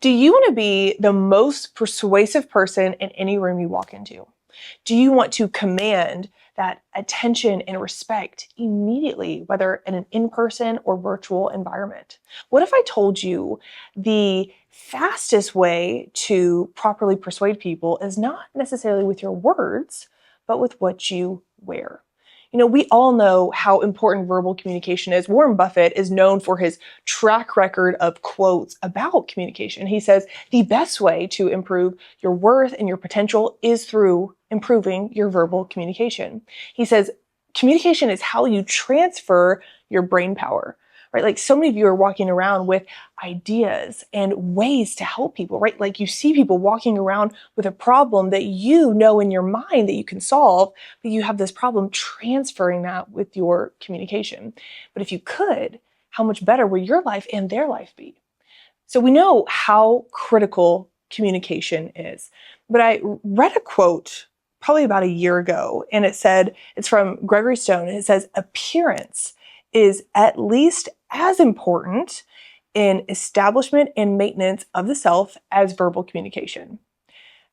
Do you want to be the most persuasive person in any room you walk into? Do you want to command that attention and respect immediately, whether in an in-person or virtual environment? What if I told you the fastest way to properly persuade people is not necessarily with your words, but with what you wear? You know, we all know how important verbal communication is. Warren Buffett is known for his track record of quotes about communication. He says the best way to improve your worth and your potential is through improving your verbal communication. He says communication is how you transfer your brain power, right? Like so many of you are walking around with ideas and ways to help people, right? Like you see people walking around with a problem that you know in your mind that you can solve, but you have this problem transferring that with your communication. But if you could, how much better would your life and their life be? So we know how critical communication is. But I read a quote probably about a year ago, and it said, it's from Gregory Stone, and it says, appearance is at least as important in establishment and maintenance of the self as verbal communication.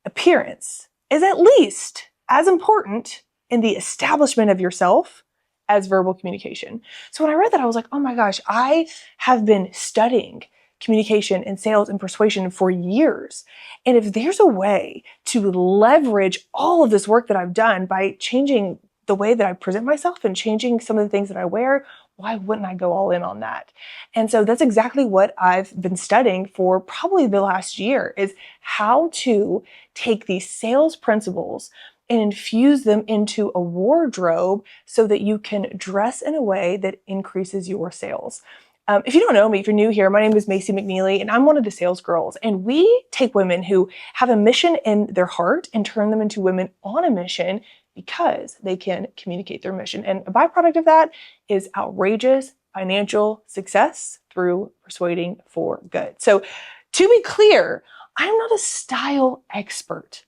Appearance is at least as important in the establishment of yourself as verbal communication. So when I read that, I was like, oh my gosh, I have been studying communication and sales and persuasion for years. And if there's a way to leverage all of this work that I've done by changing the way that I present myself and changing some of the things that I wear, why wouldn't I go all in on that? And so that's exactly what I've been studying for probably the last year, is how to take these sales principles and infuse them into a wardrobe so that you can dress in a way that increases your sales. If you don't know me, if you're new here, my name is Macy McNeely, and I'm one of the sales girls. And we take women who have a mission in their heart and turn them into women on a mission because they can communicate their mission. And a byproduct of that is outrageous financial success through persuading for good. So to be clear, I'm not a style expert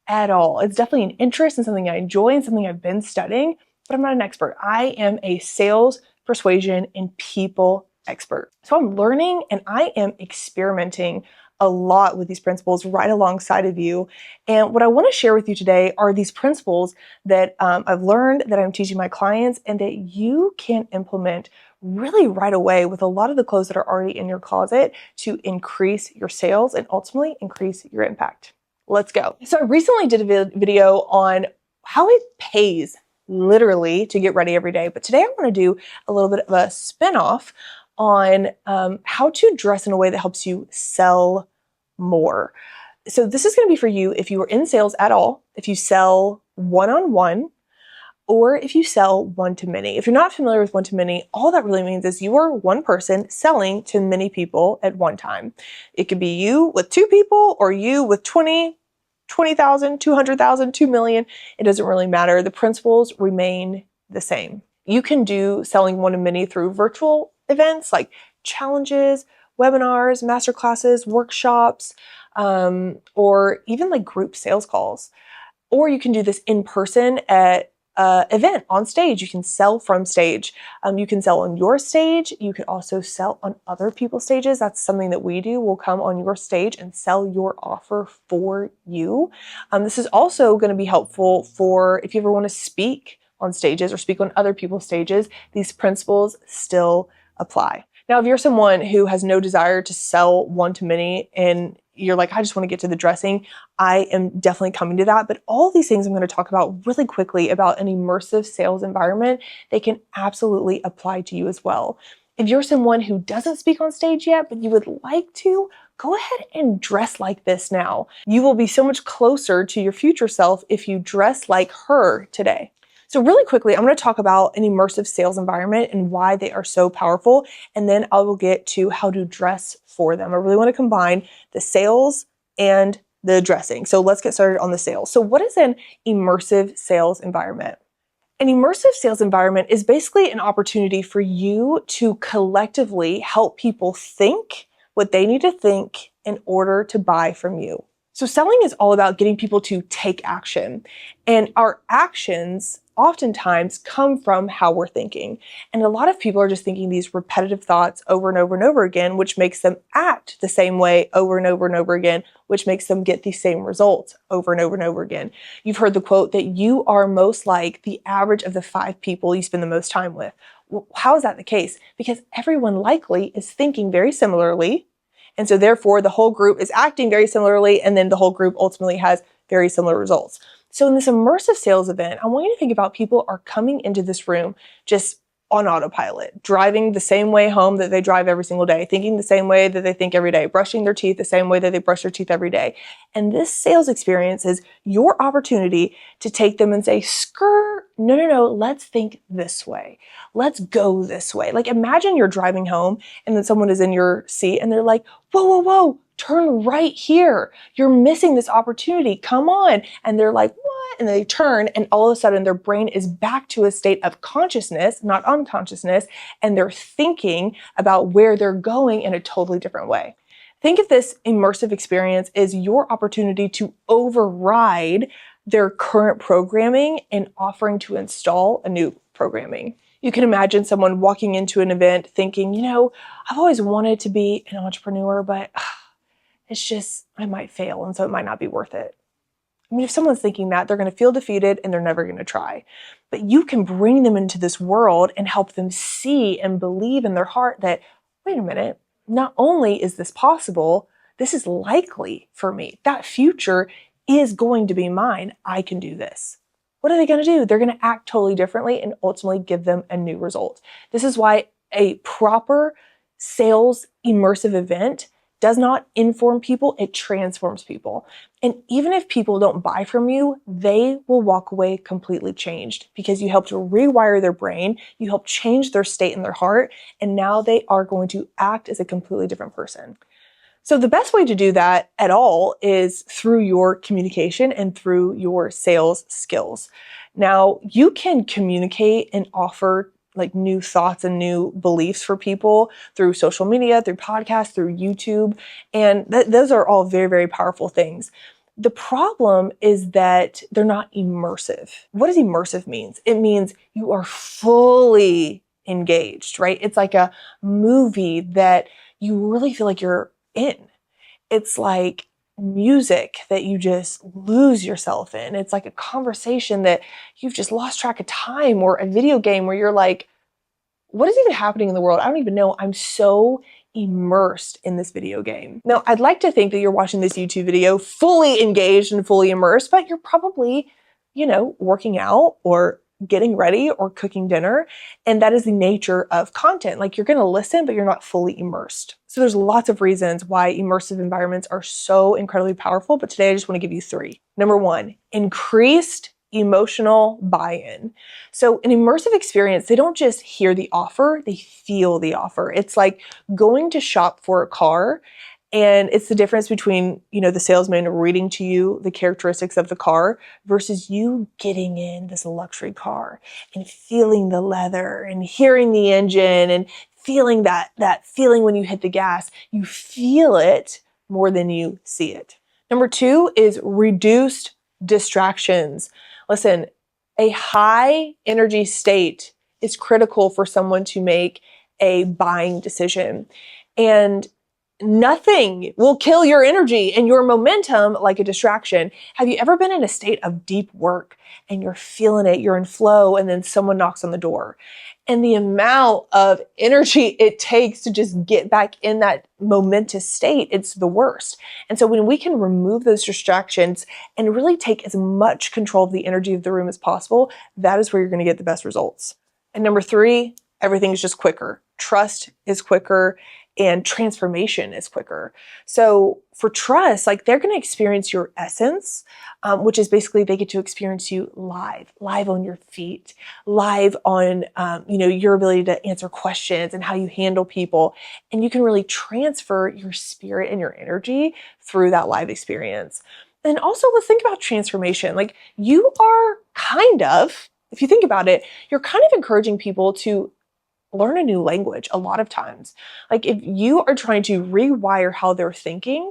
at all. It's definitely an interest and something I enjoy and something I've been studying, but I'm not an expert. I am a sales, persuasion, and people expert. So I'm learning and I am experimenting a lot with these principles right alongside of you. And what I want to share with you today are these principles that I've learned, that I'm teaching my clients, and that you can implement really right away with a lot of the clothes that are already in your closet to increase your sales and ultimately increase your impact. Let's go. So I recently did a video on how it pays literally to get ready every day. But today I want to do a little bit of a spinoff on how to dress in a way that helps you sell more. So this is going to be for you if you are in sales at all, if you sell one-on-one, or if you sell one-to-many. If you're not familiar with one-to-many, all that really means is you are one person selling to many people at one time. It could be you with 2 people or you with 20,000, 200,000, 2 million. It doesn't really matter. The principles remain the same. You can do selling one-to-many through virtual events like challenges, webinars, masterclasses, workshops, or even like group sales calls. Or you can do this in person at an event on stage. You can sell from stage. You can sell on your stage. You can also sell on other people's stages. That's something that we do. We'll come on your stage and sell your offer for you. This is also going to be helpful for if you ever want to speak on stages or speak on other people's stages. These principles still apply. Now, if you're someone who has no desire to sell one-to-many and you're like, I just want to get to the dressing, I am definitely coming to that. But all these things I'm going to talk about really quickly about an immersive sales environment, they can absolutely apply to you as well. If you're someone who doesn't speak on stage yet, but you would like to, go ahead and dress like this now. You will be so much closer to your future self if you dress like her today. So really quickly, I'm going to talk about an immersive sales environment and why they are so powerful. And then I will get to how to dress for them. I really want to combine the sales and the dressing. So let's get started on the sales. So what is an immersive sales environment? An immersive sales environment is basically an opportunity for you to collectively help people think what they need to think in order to buy from you. So selling is all about getting people to take action. And our actions oftentimes come from how we're thinking. And a lot of people are just thinking these repetitive thoughts over and over and over again, which makes them act the same way over and over and over again, which makes them get the same results over and over and over again. You've heard the quote that you are most like the average of the 5 people you spend the most time with. Well, how is that the case? Because everyone likely is thinking very similarly. And so therefore the whole group is acting very similarly, and then the whole group ultimately has very similar results. So in this immersive sales event, I want you to think about people are coming into this room just on autopilot, driving the same way home that they drive every single day, thinking the same way that they think every day, brushing their teeth the same way that they brush their teeth every day. And this sales experience is your opportunity to take them and say, no, let's think this way. Let's go this way. Like imagine you're driving home and then someone is in your seat and they're like, whoa, turn right here. You're missing this opportunity. Come on. And they're like, what? And they turn, and all of a sudden their brain is back to a state of consciousness, not unconsciousness, and they're thinking about where they're going in a totally different way. Think of this immersive experience as your opportunity to override their current programming and offering to install a new programming. You can imagine someone walking into an event thinking, I've always wanted to be an entrepreneur, but it's just, I might fail, and so it might not be worth it. I mean, if someone's thinking that, they're going to feel defeated and they're never going to try. But you can bring them into this world and help them see and believe in their heart that, wait a minute, not only is this possible, this is likely for me. That future is going to be mine. I can do this. What are they going to do? They're going to act totally differently and ultimately give them a new result. This is why a proper sales immersive event does not inform people, it transforms people. And even if people don't buy from you, they will walk away completely changed because you helped to rewire their brain, you helped change their state in their heart, and now they are going to act as a completely different person. So the best way to do that at all is through your communication and through your sales skills. Now, you can communicate and offer like new thoughts and new beliefs for people through social media, through podcasts, through YouTube. And those are all very, very powerful things. The problem is that they're not immersive. What does immersive mean? It means you are fully engaged, right? It's like a movie that you really feel like you're in. It's like music that you just lose yourself in. It's like a conversation that you've just lost track of time, or a video game where you're like, what is even happening in the world? I don't even know. I'm so immersed in this video game. Now, I'd like to think that you're watching this YouTube video fully engaged and fully immersed, but you're probably, working out or getting ready or cooking dinner. And that is the nature of content. Like you're going to listen, but you're not fully immersed. So there's lots of reasons why immersive environments are so incredibly powerful. But today I just want to give you 3. Number 1, increased emotional buy-in. So an immersive experience, they don't just hear the offer, they feel the offer. It's like going to shop for a car. And it's the difference between, the salesman reading to you the characteristics of the car versus you getting in this luxury car and feeling the leather and hearing the engine and feeling that feeling when you hit the gas. You feel it more than you see it. Number 2 is reduced distractions. Listen, a high energy state is critical for someone to make a buying decision. And nothing will kill your energy and your momentum like a distraction. Have you ever been in a state of deep work and you're feeling it, you're in flow, and then someone knocks on the door? And the amount of energy it takes to just get back in that momentous state, it's the worst. And so when we can remove those distractions and really take as much control of the energy of the room as possible, that is where you're going to get the best results. And number 3, everything is just quicker. Trust is quicker. And transformation is quicker. So for trust, like they're going to experience your essence, which is basically they get to experience you live on your feet, live on, your ability to answer questions and how you handle people. And you can really transfer your spirit and your energy through that live experience. And also let's think about transformation. Like you are if you think about it, you're kind of encouraging people to learn a new language a lot of times. Like if you are trying to rewire how they're thinking,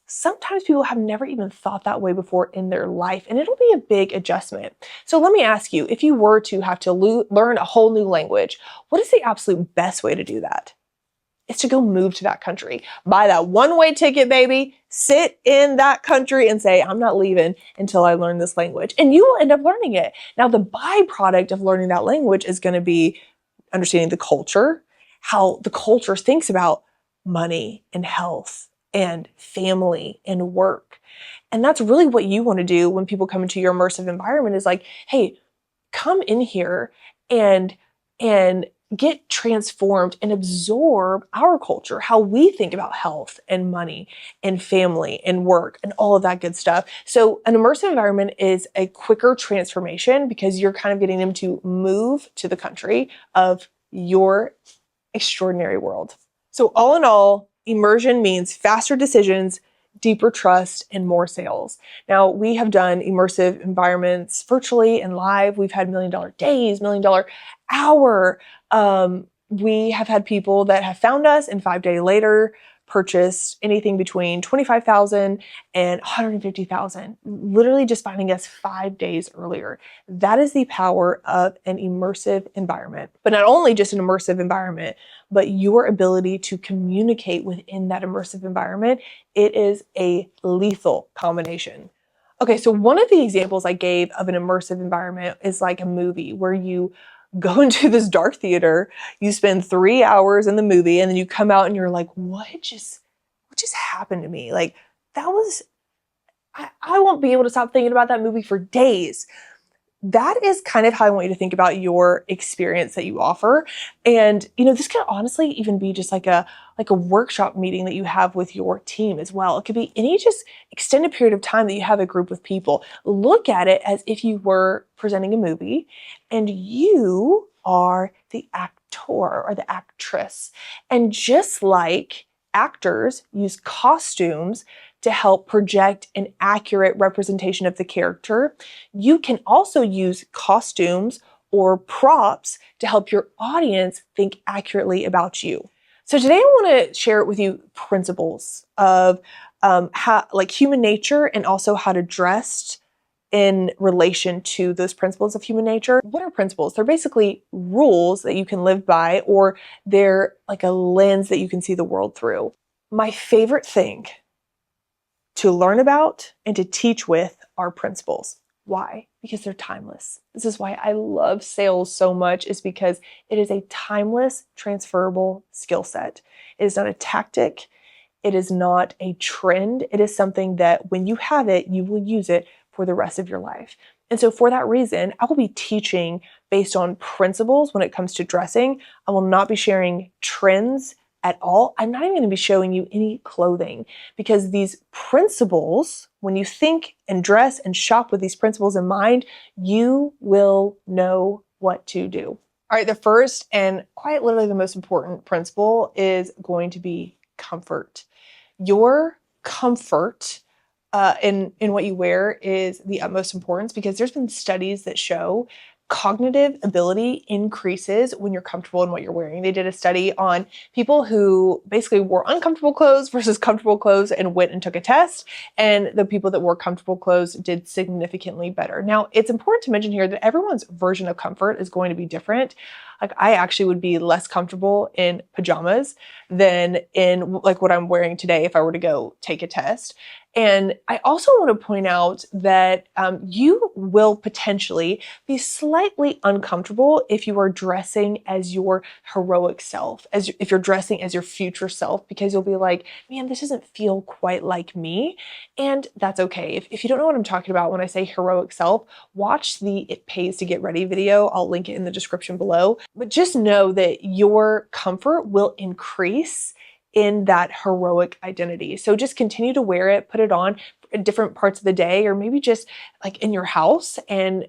sometimes people have never even thought that way before in their life, and it'll be a big adjustment. So let me ask you, if you were to have to learn a whole new language, what is the absolute best way to do that? It's to go move to that country. Buy that one-way ticket, baby. Sit in that country and say, I'm not leaving until I learn this language. And you will end up learning it. Now, the byproduct of learning that language is going to be understanding the culture, how the culture thinks about money and health and family and work. And that's really what you want to do when people come into your immersive environment is like, hey, come in here and get transformed and absorb our culture, how we think about health and money and family and work and all of that good stuff. So an immersive environment is a quicker transformation because you're kind of getting them to move to the country of your extraordinary world. So all in all, immersion means faster decisions, deeper trust, and more sales. Now, we have done immersive environments virtually and live. We've had $1 million days, $1 million hour. We have had people that have found us and 5 days later purchased anything between $25,000 and $150,000, literally just finding us 5 days earlier. That is the power of an immersive environment. But not only just an immersive environment, but your ability to communicate within that immersive environment. It is a lethal combination. Okay, so one of the examples I gave of an immersive environment is like a movie where you go into this dark theater, you spend 3 hours in the movie, and then you come out and you're like, what just happened to me? Like, that was, I won't be able to stop thinking about that movie for days. That is kind of how I want you to think about your experience that you offer. And, this could honestly even be just like a workshop meeting that you have with your team as well. It could be any just extended period of time that you have a group of people. Look at it as if you were presenting a movie and you are the actor or the actress. And just like actors use costumes to help project an accurate representation of the character, you can also use costumes or props to help your audience think accurately about you. So today I want to share with you principles of how, like human nature, and also how to dress in relation to those principles of human nature. What are principles? They're basically rules that you can live by, or they're like a lens that you can see the world through. My favorite thing to learn about and to teach with are principles. Why? Because they're timeless. This is why I love sales so much, is because it is a timeless, transferable skill set. It is not a tactic. It is not a trend. It is something that when you have it, you will use it for the rest of your life. And so for that reason, I will be teaching based on principles when it comes to dressing. I will not be sharing trends at all. I'm not even going to be showing you any clothing, because these principles, when you think and dress and shop with these principles in mind, you will know what to do. All right, the first and quite literally the most important principle is going to be comfort. Your comfort in what you wear is the utmost importance, because there's been studies that show cognitive ability increases when you're comfortable in what you're wearing. They did a study on people who basically wore uncomfortable clothes versus comfortable clothes and went and took a test. And the people that wore comfortable clothes did significantly better. Now, it's important to mention here that everyone's version of comfort is going to be different. Like, I actually would be less comfortable in pajamas than in like what I'm wearing today if I were to go take a test. And I also want to point out that you will potentially be slightly uncomfortable if you are dressing as your heroic self, if you're dressing as your future self, because you'll be like, man, this doesn't feel quite like me. And that's okay. If you don't know what I'm talking about when I say heroic self, watch the It Pays to Get Ready video. I'll link it in the description below. But just know that your comfort will increase in that heroic identity. So just continue to wear it, put it on in different parts of the day, or maybe just like in your house, and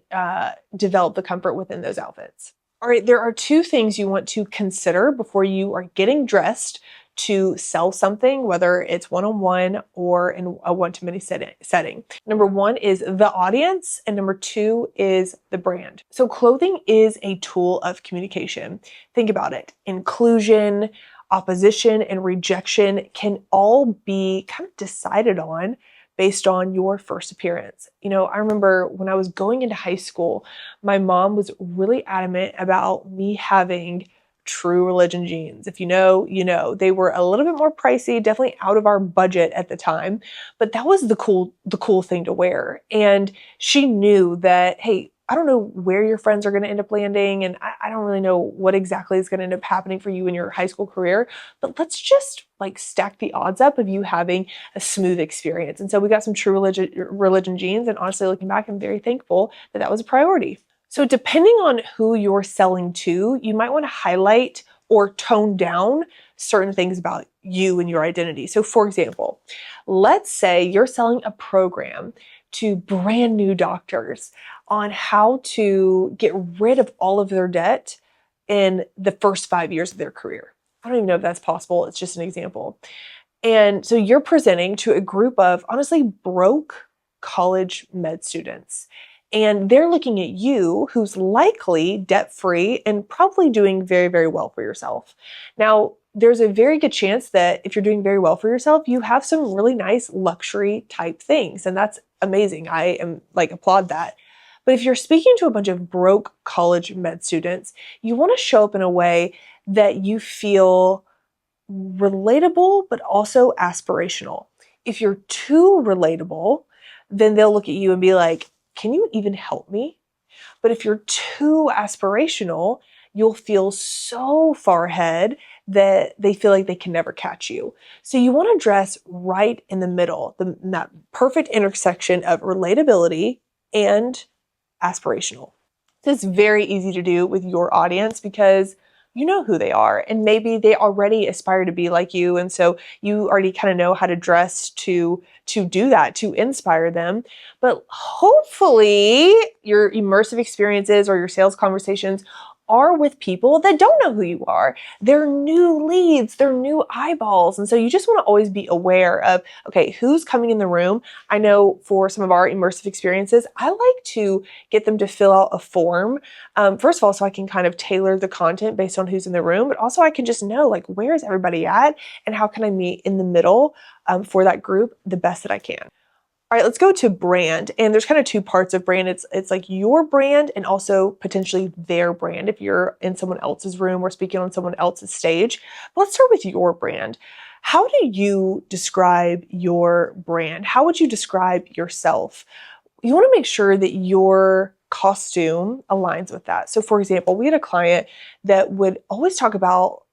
develop the comfort within those outfits. All right, there are 2 things you want to consider before you are getting dressed to sell something, whether it's one-on-one or in a one-to-many setting. Number 1 is the audience, and number 2 is the brand. So clothing is a tool of communication. Think about it. Inclusion, opposition and rejection can all be kind of decided on based on your first appearance. I remember when I was going into high school, my mom was really adamant about me having true religion jeans. If you know, you know. They were a little bit more pricey, definitely out of our budget at the time, but that was the cool thing to wear. And she knew that, hey, I don't know where your friends are going to end up landing, and I don't really know what exactly is going to end up happening for you in your high school career, but let's just stack the odds up of you having a smooth experience. And so we got some true religion jeans, and honestly, looking back, I'm very thankful that that was a priority. So depending on who you're selling to, you might want to highlight or tone down certain things about you and your identity. So for example, let's say you're selling a program to brand new doctors on how to get rid of all of their debt in the first 5 years of their career. I don't even know if that's possible. It's just an example. And so you're presenting to a group of honestly broke college med students. And they're looking at you, who's likely debt-free and probably doing very, very well for yourself. Now, there's a very good chance that if you're doing very well for yourself, you have some really nice luxury type things. And that's amazing. I am applaud that. But if you're speaking to a bunch of broke college med students, you want to show up in a way that you feel relatable, but also aspirational. If you're too relatable, then they'll look at you and be like, can you even help me? But if you're too aspirational, you'll feel so far ahead that they feel like they can never catch you. So you want to dress right in the middle, that perfect intersection of relatability and aspirational. This is very easy to do with your audience because you know who they are, and maybe they already aspire to be like you, and so you already kind of know how to dress to do that, to inspire them. But hopefully your immersive experiences or your sales conversations are with people that don't know who you are. They're new leads, they're new eyeballs. And so you just want to always be aware of, okay, who's coming in the room? I know for some of our immersive experiences, I like to get them to fill out a form. First of all, so I can kind of tailor the content based on who's in the room, but also I can just know where is everybody at and how can I meet in the middle for that group the best that I can. All right, let's go to brand. And there's kind of two parts of brand. It's like your brand and also potentially their brand if you're in someone else's room or speaking on someone else's stage. But let's start with your brand. How do you describe your brand? How would you describe yourself? You want to make sure that your costume aligns with that. So for example, we had a client that would always talk about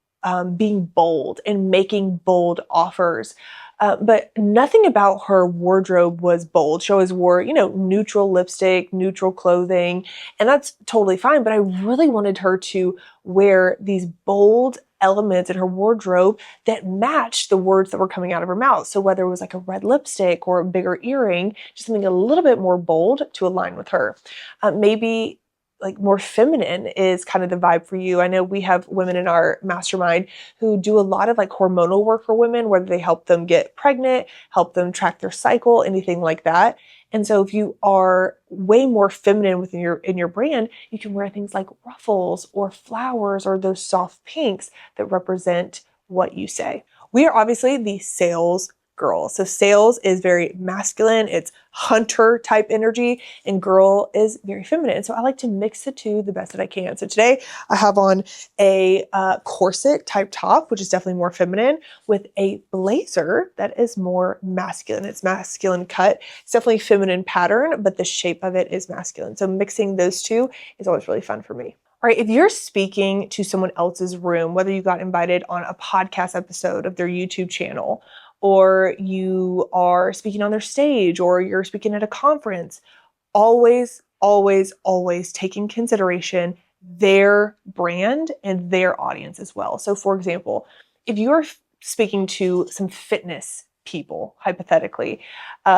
being bold and making bold offers. But nothing about her wardrobe was bold. She always wore, neutral lipstick, neutral clothing, and that's totally fine. But I really wanted her to wear these bold elements in her wardrobe that matched the words that were coming out of her mouth. So whether it was a red lipstick or a bigger earring, just something a little bit more bold to align with her. Maybe more feminine is kind of the vibe for you. I know we have women in our mastermind who do a lot of hormonal work for women, whether they help them get pregnant, help them track their cycle, anything like that. And so if you are way more feminine within your brand, you can wear things like ruffles or flowers or those soft pinks that represent what you say. We are obviously the sales girl. So sales is very masculine, it's hunter type energy, and girl is very feminine. So I like to mix the two the best that I can. So today I have on a corset type top, which is definitely more feminine, with a blazer that is more masculine. It's masculine cut. It's definitely feminine pattern, but the shape of it is masculine. So mixing those two is always really fun for me. All right, if you're speaking to someone else's room, whether you got invited on a podcast episode of their YouTube channel, or you are speaking on their stage, or you're speaking at a conference, always, always, always take in consideration their brand and their audience as well. So for example, if you're speaking to some fitness people, hypothetically,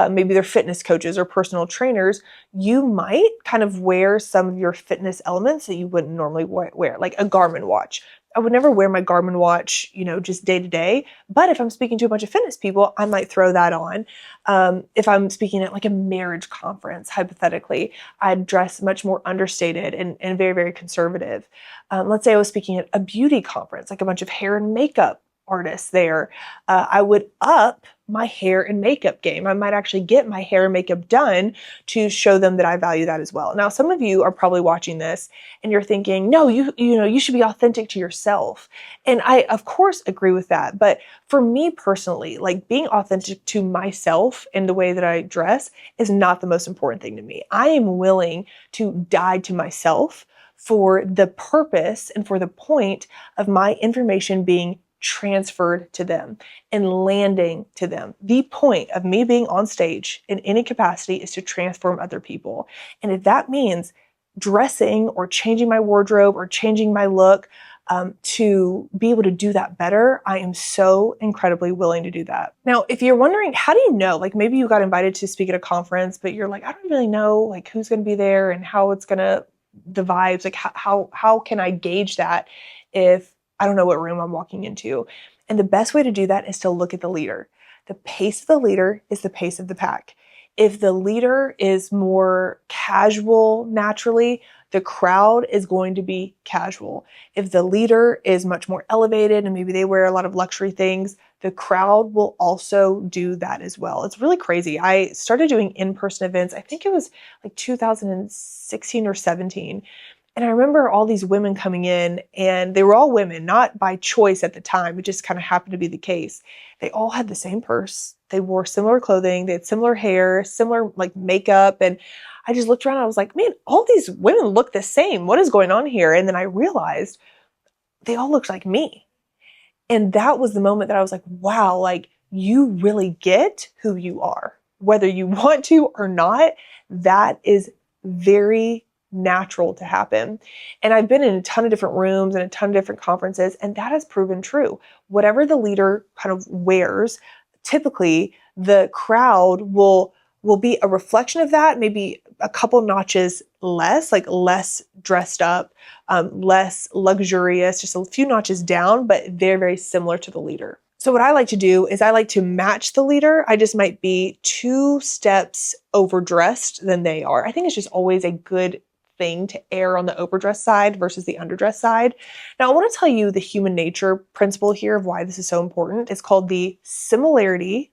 maybe they're fitness coaches or personal trainers, you might kind of wear some of your fitness elements that you wouldn't normally wear, like a Garmin watch. I would never wear my Garmin watch, just day to day. But if I'm speaking to a bunch of fitness people, I might throw that on. If I'm speaking at a marriage conference, hypothetically, I'd dress much more understated and very, very conservative. Let's say I was speaking at a beauty conference, like a bunch of hair and makeup artist there. I would up my hair and makeup game. I might actually get my hair and makeup done to show them that I value that as well. Now, some of you are probably watching this and you're thinking, no, you should be authentic to yourself. And I, of course, agree with that. But for me personally, like being authentic to myself in the way that I dress is not the most important thing to me. I am willing to die to myself for the purpose and for the point of my information being transferred to them and landing to them. The point of me being on stage in any capacity is to transform other people. And if that means dressing or changing my wardrobe or changing my look to be able to do that better, I am so incredibly willing to do that. Now, if you're wondering, how do you know, like maybe you got invited to speak at a conference, but you're like, I don't really know like who's going to be there and how it's going to, the vibes, like how can I gauge that if I don't know what room I'm walking into? And the best way to do that is to look at the leader. The pace of the leader is the pace of the pack. If the leader is more casual naturally, the crowd is going to be casual. If the leader is much more elevated and maybe they wear a lot of luxury things, the crowd will also do that as well. It's really crazy. I started doing in-person events, I think it was like 2016 or 17. And I remember all these women coming in, and they were all women, not by choice at the time. It just kind of happened to be the case. They all had the same purse. They wore similar clothing. They had similar hair, similar like makeup. And I just looked around and I was like, man, all these women look the same. What is going on here? And then I realized they all looked like me. And that was the moment that I was like, wow, like you really get who you are, whether you want to or not. That is very natural to happen. And I've been in a ton of different rooms and a ton of different conferences, and that has proven true. Whatever the leader kind of wears, typically the crowd will be a reflection of that, maybe a couple notches less, like less dressed up, less luxurious, just a few notches down, but they're very similar to the leader. So what I like to do is I like to match the leader. I just might be 2 steps overdressed than they are. I think it's just always a good thing to err on the overdressed side versus the underdressed side. Now, I want to tell you the human nature principle here of why this is so important. It's called the similarity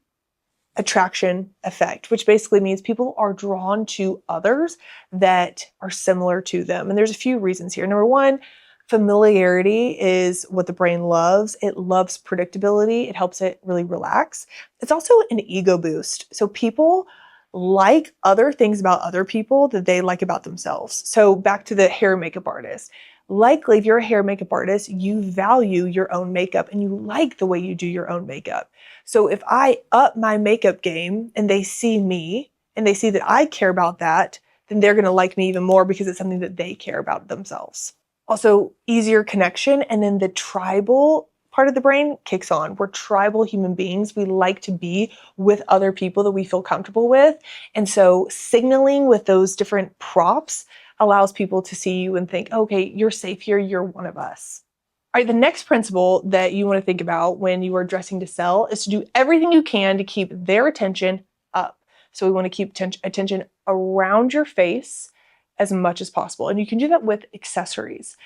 attraction effect, which basically means people are drawn to others that are similar to them. And there's a few reasons here. Number one, familiarity is what the brain loves. It loves predictability. It helps it really relax. It's also an ego boost. So people like other things about other people that they like about themselves. So back to the hair and makeup artist. Likely, if you're a hair and makeup artist, you value your own makeup and you like the way you do your own makeup. So if I up my makeup game and they see me and they see that I care about that, then they're going to like me even more because it's something that they care about themselves. Also, easier connection, and then the tribal part of the brain kicks on. We're tribal human beings. We like to be with other people that we feel comfortable with. And so signaling with those different props allows people to see you and think, okay, you're safe here. You're one of us. All right, the next principle that you want to think about when you are dressing to sell is to do everything you can to keep their attention up. So we want to keep attention around your face as much as possible. And you can do that with accessories.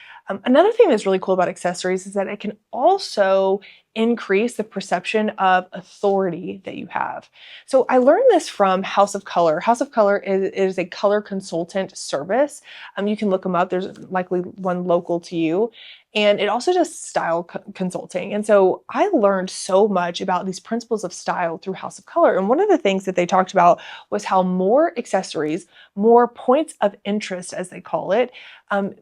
Another thing that's really cool about accessories is that it can also increase the perception of authority that you have. So I learned this from House of Color. House of Color is a color consultant service. You can look them up. There's likely one local to you. And it also does style consulting. And so I learned so much about these principles of style through House of Color. And one of the things that they talked about was how more accessories, more points of interest, as they call it,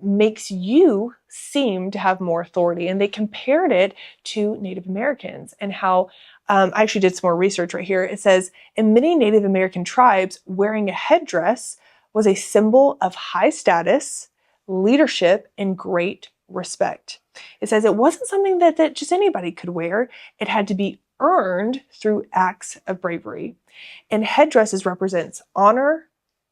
makes you seem to have more authority. And they compared it to Native Americans and how I actually did some more research right here. It says, in many Native American tribes, wearing a headdress was a symbol of high status, leadership, and great respect. It says it wasn't something that just anybody could wear. It had to be earned through acts of bravery. And headdresses represents honor,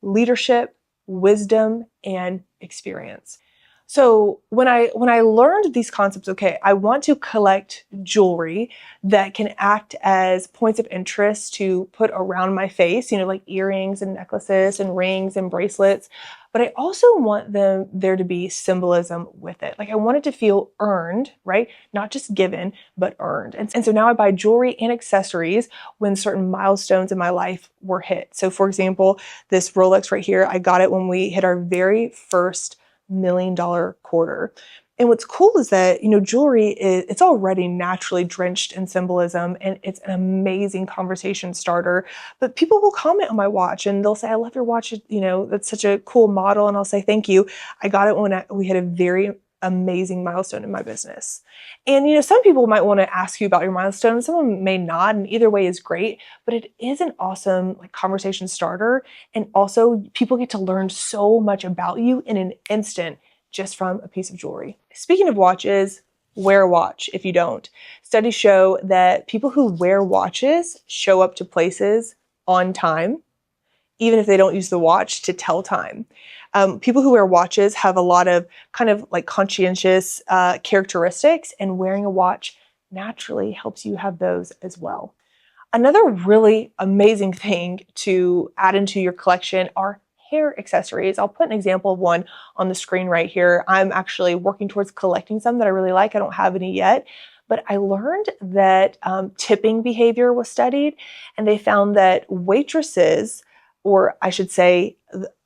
leadership, wisdom, and experience. So when I learned these concepts, okay, I want to collect jewelry that can act as points of interest to put around my face, like earrings and necklaces and rings and bracelets. but I also want there to be symbolism with it. Like I want it to feel earned, right? Not just given, but earned. And so now I buy jewelry and accessories when certain milestones in my life were hit. So for example, this Rolex right here, I got it when we hit our very first $1 million quarter. And what's cool is that, jewelry it's already naturally drenched in symbolism, and it's an amazing conversation starter. But people will comment on my watch and they'll say, I love your watch. That's such a cool model. And I'll say, thank you. I got it when we hit a very amazing milestone in my business. And, some people might want to ask you about your milestone. Some may not. And either way is great, but it is an awesome conversation starter. And also people get to learn so much about you in an instant just from a piece of jewelry. Speaking of watches, wear a watch if you don't. Studies show that people who wear watches show up to places on time, even if they don't use the watch to tell time. People who wear watches have a lot of kind of conscientious characteristics, and wearing a watch naturally helps you have those as well. Another really amazing thing to add into your collection are hair accessories. I'll put an example of one on the screen right here. I'm actually working towards collecting some that I really like. I don't have any yet, but I learned that tipping behavior was studied, and they found that waitresses, or I should say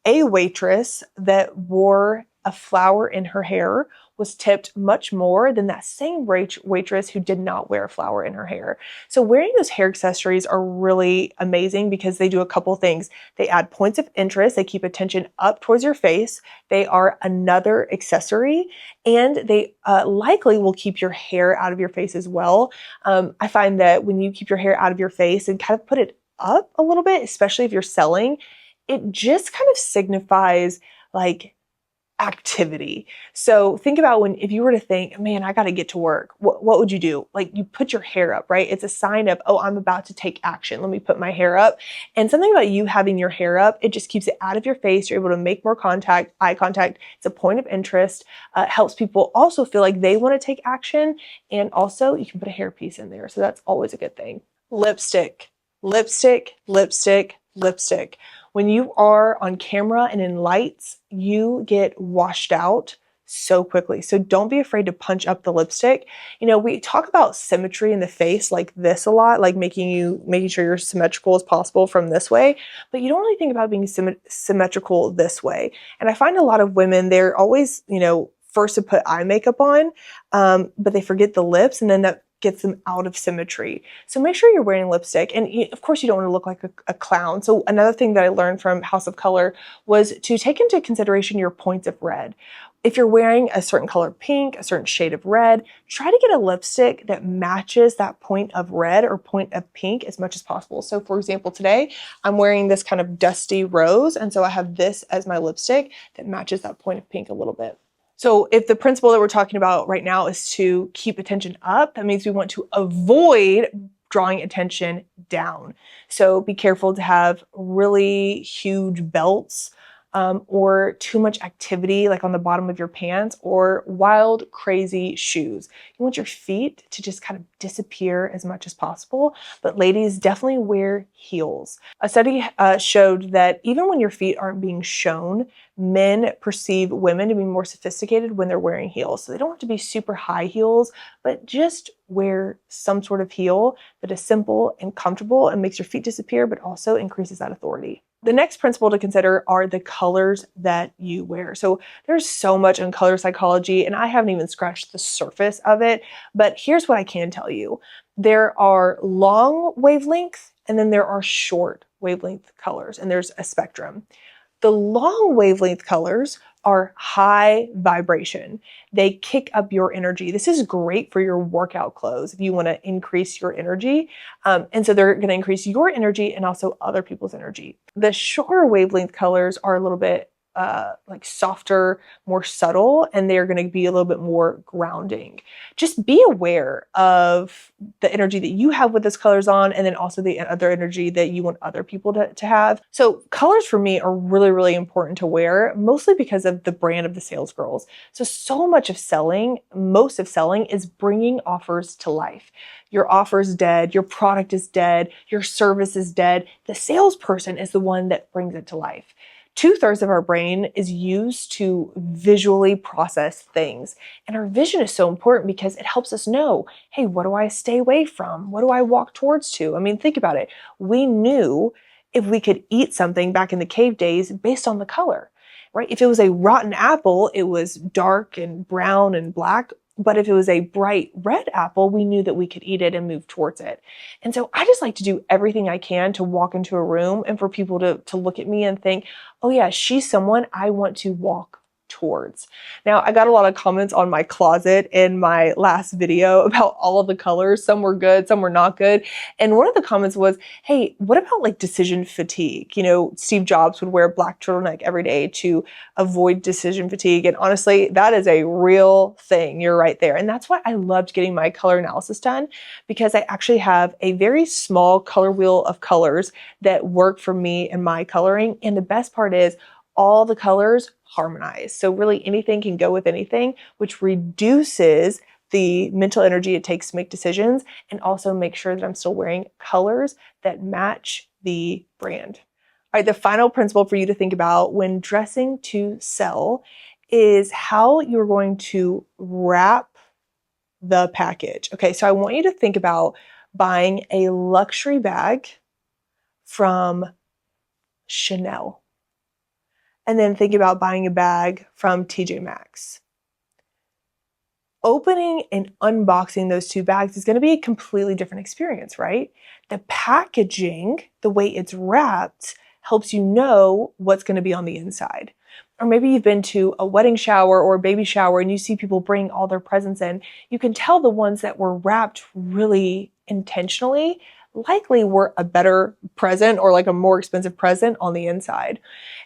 a waitress that wore a flower in her hair was tipped much more than that same waitress who did not wear a flower in her hair. So wearing those hair accessories are really amazing because they do a couple things. They add points of interest. They keep attention up towards your face. They are another accessory, and they likely will keep your hair out of your face as well. I find that when you keep your hair out of your face and kind of put it up a little bit, especially if you're selling, it just kind of signifies activity. So think about if you were to think, man, I got to get to work. What would you do? You put your hair up, right? It's a sign of, oh, I'm about to take action. Let me put my hair up. And something about you having your hair up, it just keeps it out of your face. You're able to make more eye contact. It's a point of interest. It helps people also feel like they want to take action. And also you can put a hairpiece in there. So that's always a good thing. Lipstick, lipstick, lipstick, lipstick. When you are on camera and in lights, you get washed out so quickly. So don't be afraid to punch up the lipstick. We talk about symmetry in the face like this a lot, like making sure you're symmetrical as possible from this way, but you don't really think about being symmetrical this way. And I find a lot of women, they're always, first to put eye makeup on, but they forget the lips, and then that gets them out of symmetry. So make sure you're wearing lipstick. And of course you don't want to look like a clown. So another thing that I learned from House of Color was to take into consideration your points of red. If you're wearing a certain color pink, a certain shade of red, try to get a lipstick that matches that point of red or point of pink as much as possible. So for example, today I'm wearing this kind of dusty rose. And so I have this as my lipstick that matches that point of pink a little bit. So if the principle that we're talking about right now is to keep attention up, that means we want to avoid drawing attention down. So be careful to have really huge belts or too much activity on the bottom of your pants, or wild, crazy shoes. You want your feet to just kind of disappear as much as possible, but ladies, definitely wear heels. A study showed that even when your feet aren't being shown, men perceive women to be more sophisticated when they're wearing heels. So they don't have to be super high heels, but just wear some sort of heel that is simple and comfortable and makes your feet disappear, but also increases that authority. The next principle to consider are the colors that you wear. So there's so much in color psychology, and I haven't even scratched the surface of it, but here's what I can tell you. There are long wavelength, and then there are short wavelength colors, and there's a spectrum. The long wavelength colors are high vibration. They kick up your energy. This is great for your workout clothes if you want to increase your energy. And so they're going to increase your energy and also other people's energy. The shorter wavelength colors are a little bit softer, more subtle, and they're going to be a little bit more grounding. Just be aware of the energy that you have with those colors on, and then also the other energy that you want other people to have. So colors for me are really, really important to wear, mostly because of the brand of the Sales Girls. So much of selling, most of selling is bringing offers to life. Your offer is dead, your product is dead, your service is dead. The salesperson is the one that brings it to life. 2/3 of our brain is used to visually process things. And our vision is so important because it helps us know, hey, what do I stay away from? What do I walk towards to? I mean, think about it. We knew if we could eat something back in the cave days based on the color, right? If it was a rotten apple, it was dark and brown and black. But if it was a bright red apple, we knew that we could eat it and move towards it. And so I just like to do everything I can to walk into a room and for people to look at me and think, oh yeah, she's someone I want to walk towards. Now, I got a lot of comments on my closet in my last video about all of the colors. Some were good, some were not good. And one of the comments was, hey, what about like decision fatigue? You know, Steve Jobs would wear a black turtleneck every day to avoid decision fatigue. And honestly, that is a real thing. You're right there. And that's why I loved getting my color analysis done, because I actually have a very small color wheel of colors that work for me and my coloring. And the best part is all the colors harmonize. So really anything can go with anything, which reduces the mental energy it takes to make decisions and also make sure that I'm still wearing colors that match the brand. All right, the final principle for you to think about when dressing to sell is how you're going to wrap the package. Okay, so I want you to think about buying a luxury bag from Chanel. And then think about buying a bag from TJ Maxx. Opening and unboxing those two bags is going to be a completely different experience, right? The packaging, the way it's wrapped, helps you know what's going to be on the inside. Or maybe you've been to a wedding shower or a baby shower and you see people bring all their presents in. You can tell the ones that were wrapped really intentionally likely were a better present or like a more expensive present on the inside.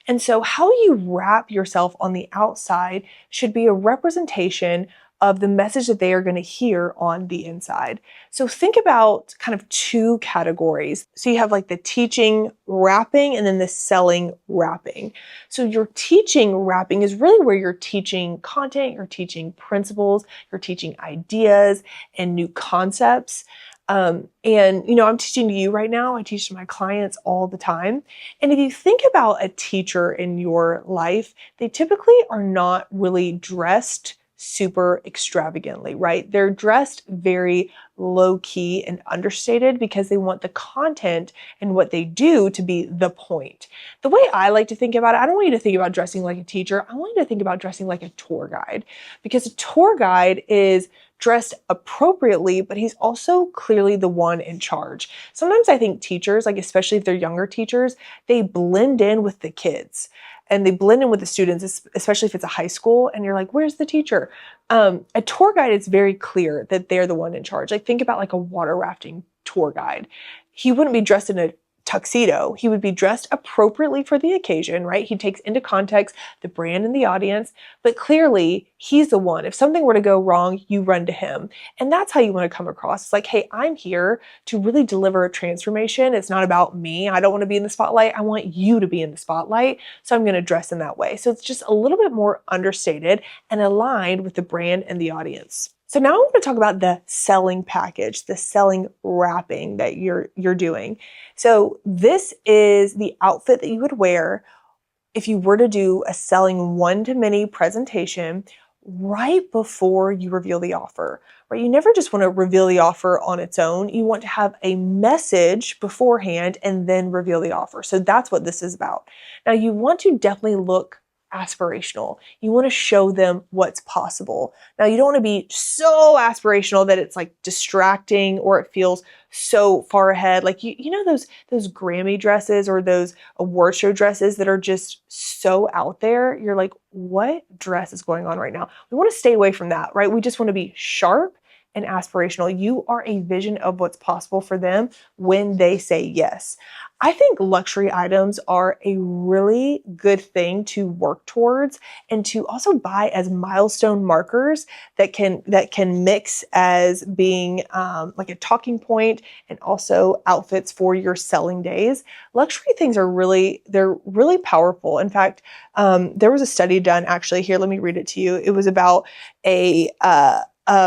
And so how you wrap yourself on the outside should be a representation of the message that they are going to hear on the inside. So think about kind of two categories. So you have like the teaching wrapping and then the selling wrapping. So your teaching wrapping is really where you're teaching content, you're teaching principles, you're teaching ideas and new concepts. And, you know, I'm teaching to you right now. I teach to my clients all the time. And if you think about a teacher in your life, they typically are not really dressed super extravagantly, right? They're dressed very low key and understated because they want the content and what they do to be the point. The way I like to think about it, I don't want you to think about dressing like a teacher. I want you to think about dressing like a tour guide, because a tour guide is dressed appropriately, but he's also clearly the one in charge. Sometimes I think teachers, like especially if they're younger teachers, they blend in with the kids and they blend in with the students, especially if it's a high school and you're like, where's the teacher? A tour guide, it's very clear that they're the one in charge. Like think about like a water rafting tour guide. He wouldn't be dressed in a tuxedo. He would be dressed appropriately for the occasion, right? He takes into context the brand and the audience, but clearly he's the one. If something were to go wrong, you run to him. And that's how you want to come across. It's like, hey, I'm here to really deliver a transformation. It's not about me. I don't want to be in the spotlight. I want you to be in the spotlight. So I'm going to dress in that way. So it's just a little bit more understated and aligned with the brand and the audience. So now I want to talk about the selling package, the selling wrapping that you're doing. So this is the outfit that you would wear if you were to do a selling one-to-many presentation right before you reveal the offer, right? You never just want to reveal the offer on its own. You want to have a message beforehand and then reveal the offer. So that's what this is about. Now you want to definitely look aspirational. You want to show them what's possible. Now, you don't want to be so aspirational that it's like distracting or it feels so far ahead. Like, you know, those Grammy dresses or those award show dresses that are just so out there. You're like, what dress is going on right now? We want to stay away from that, right? We just want to be sharp and aspirational. You are a vision of what's possible for them when they say yes. I think luxury items are a really good thing to work towards and to also buy as milestone markers that can mix as being like a talking point and also outfits for your selling days. Luxury things are they're really powerful. In fact, there was a study done actually here. Let me read it to you. It was about a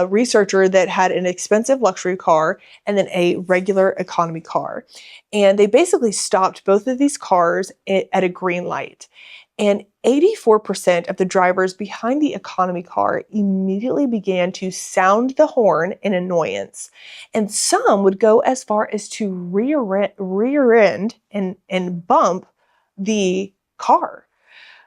researcher that had an expensive luxury car and then a regular economy car. And they basically stopped both of these cars at a green light. And 84% of the drivers behind the economy car immediately began to sound the horn in annoyance. And some would go as far as to rear end and bump the car.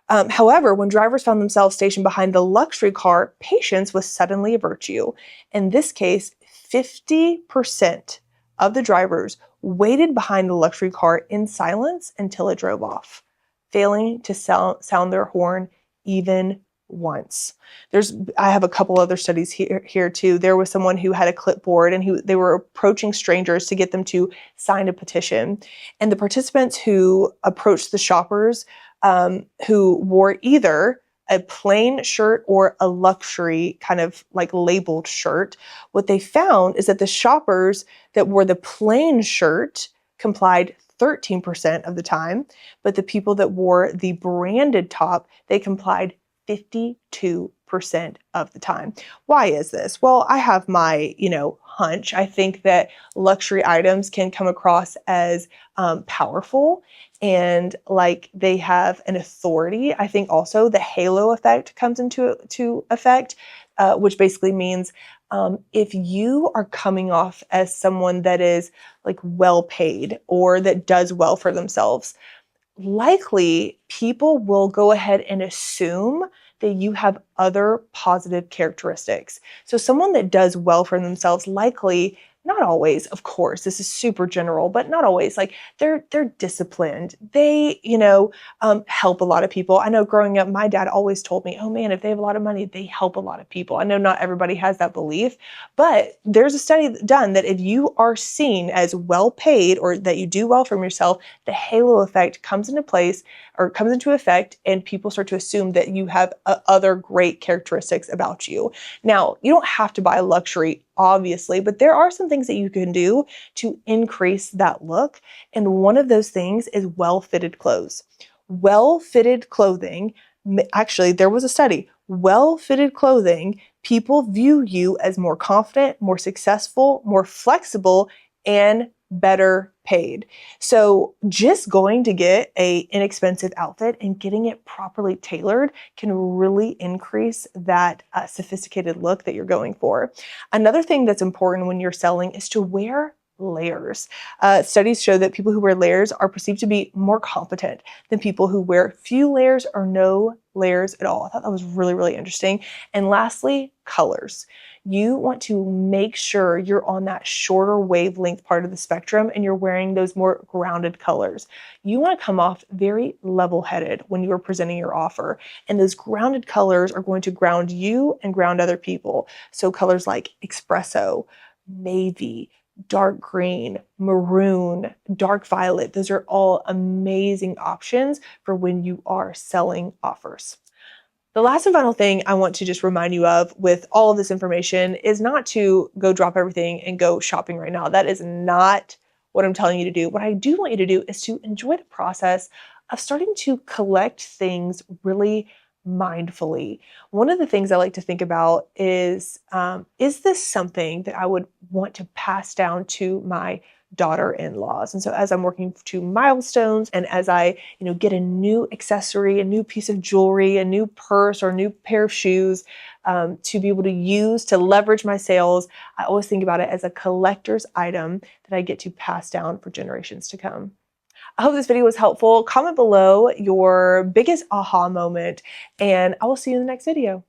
However, when drivers found themselves stationed behind the luxury car, patience was suddenly a virtue. In this case, 50% of the drivers waited behind the luxury car in silence until it drove off, failing to sound their horn even once. I have a couple other studies here too. There was someone who had a clipboard and they were approaching strangers to get them to sign a petition. And the participants who approached the shoppers who wore either a plain shirt or a luxury kind of like labeled shirt, what they found is that the shoppers that wore the plain shirt complied 13% of the time, but the people that wore the branded top, they complied 52% of the time. Why is this? Well, I have my, hunch. I think that luxury items can come across as powerful and like they have an authority. I think also the halo effect comes into effect, which basically means if you are coming off as someone that is like well paid or that does well for themselves, likely people will go ahead and assume that you have other positive characteristics. So someone that does well for themselves likely, not always, of course, this is super general, but not always, like they're disciplined. They, help a lot of people. I know growing up, my dad always told me, oh man, if they have a lot of money, they help a lot of people. I know not everybody has that belief, but there's a study done that if you are seen as well paid or that you do well for yourself, the halo effect comes into place or comes into effect and people start to assume that you have other great characteristics about you. Now, you don't have to buy luxury, obviously, but there are some things that you can do to increase that look. And one of those things is well-fitted clothes. Well-fitted clothing, actually, there was a study, well-fitted clothing, people view you as more confident, more successful, more flexible, and better paid. So just going to get an inexpensive outfit and getting it properly tailored can really increase that sophisticated look that you're going for. Another thing that's important when you're selling is to wear layers. Studies show that people who wear layers are perceived to be more competent than people who wear few layers or no layers at all. I thought that was really, really interesting. And lastly, colors. You want to make sure you're on that shorter wavelength part of the spectrum and you're wearing those more grounded colors. You want to come off very level-headed when you are presenting your offer. And those grounded colors are going to ground you and ground other people. So colors like espresso, navy, dark green, maroon, dark violet, those are all amazing options for when you are selling offers. The last and final thing I want to just remind you of with all of this information is not to go drop everything and go shopping right now. That is not what I'm telling you to do. What I do want you to do is to enjoy the process of starting to collect things really mindfully. One of the things I like to think about is this something that I would want to pass down to my daughter-in-laws? And so as I'm working to milestones and as I, get a new accessory, a new piece of jewelry, a new purse or a new pair of shoes to be able to use to leverage my sales, I always think about it as a collector's item that I get to pass down for generations to come. I hope this video was helpful. Comment below your biggest aha moment, and I will see you in the next video.